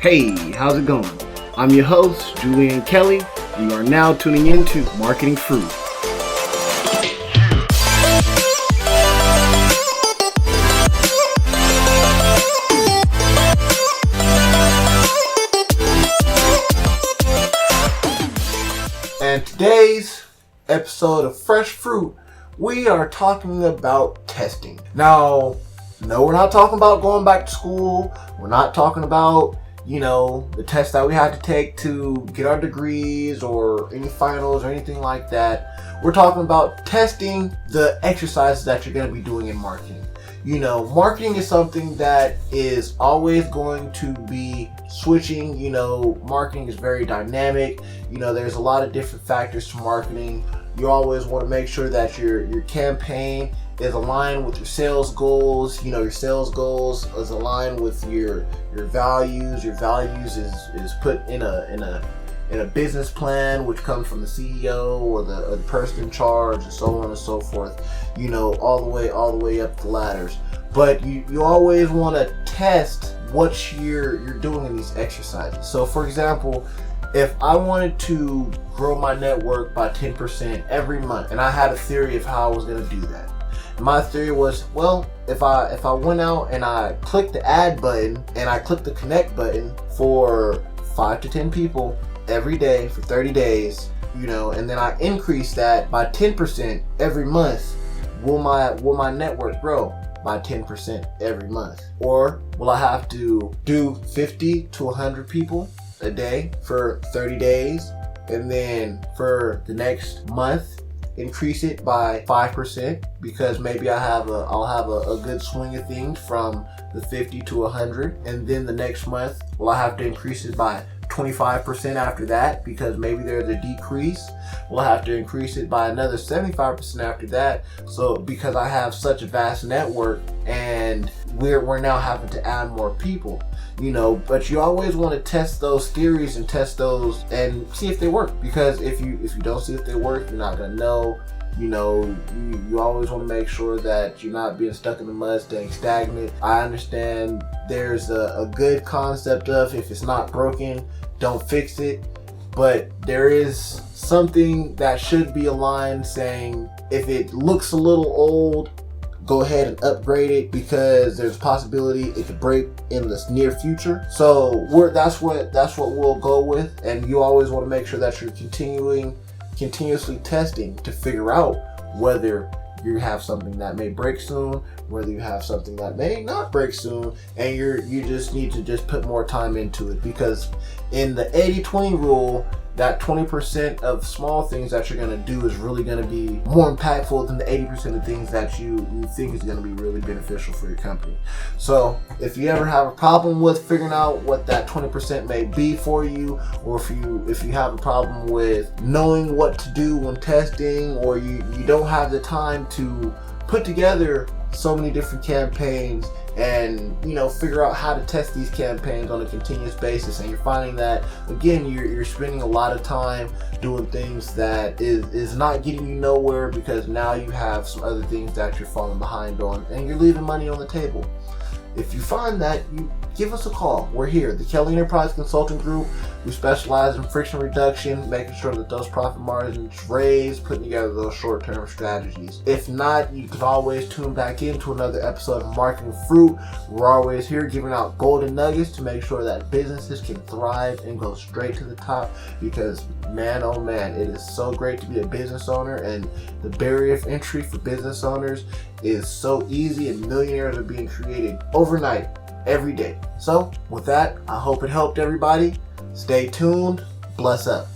Hey, how's it going? I'm your host, Julian Kelly. You are now tuning into Marketing Fruit. And today's episode of Fresh Fruit, we are talking about testing. Now, no, we're not talking about going back to school. We're not talking about, the tests that we had to take to get our degrees or any finals or anything like that. We're talking about testing the exercises that you're going to be doing in marketing. Marketing is something that is always going to be switching. Marketing is very dynamic. There's a lot of different factors to marketing. You always want to make sure that your campaign is aligned with your sales goals. Your sales goals is aligned with your values. Your values is put in a business plan, which comes from the CEO or the person in charge, and so on and so forth. All the way up the ladders. But you always want to test what you're doing in these exercises. So, for example, if I wanted to grow my network by 10% every month, and I had a theory of how I was going to do that. My theory was, if I went out and I clicked the add button and I clicked the connect button for 5 to 10 people every day for 30 days, and then I increase that by 10% every month, will my network grow by 10% every month? Or will I have to do 50 to 100 people a day for 30 days, and then for the next month increase it by 5%, because maybe I'll have a good swing of things from the 50 to 100, and then the next month will I have to increase it by 25% after that, because maybe there's a decrease. We'll have to increase it by another 75% after that. So because I have such a vast network, and we're now having to add more people, but you always want to test those theories and test those and see if they work, because if you don't see if they work, you're not gonna know. You always want to make sure that you're not being stuck in the mud, staying stagnant. I understand there's a good concept of, if it's not broken, don't fix it. But there is something that should be aligned, saying if it looks a little old, go ahead and upgrade it, because there's a possibility it could break in the near future. So that's what we'll go with. And you always want to make sure that you're continuously testing to figure out whether you have something that may break soon, whether you have something that may not break soon, and you just need to just put more time into it. Because in the 80-20 rule, that 20% of small things that you're going to do is really going to be more impactful than the 80% of things that you think is going to be really beneficial for your company. So if you ever have a problem with figuring out what that 20% may be for you, or if you have a problem with knowing what to do when testing, or you don't have the time to put together so many different campaigns and figure out how to test these campaigns on a continuous basis, and you're finding that again you're spending a lot of time doing things that is not getting you nowhere, because now you have some other things that you're falling behind on, and you're leaving money on the table. If you find that, you give us a call. We're here, the Kelly Enterprise Consulting Group. We specialize in friction reduction, making sure that those profit margins raise, putting together those short-term strategies. If not, you can always tune back into another episode of Marketing Fruit. We're always here giving out golden nuggets to make sure that businesses can thrive and go straight to the top, because man, oh man, it is so great to be a business owner, and the barrier of entry for business owners is so easy, and millionaires are being created overnight, every day. So with that, I hope it helped everybody. Stay tuned. Bless up.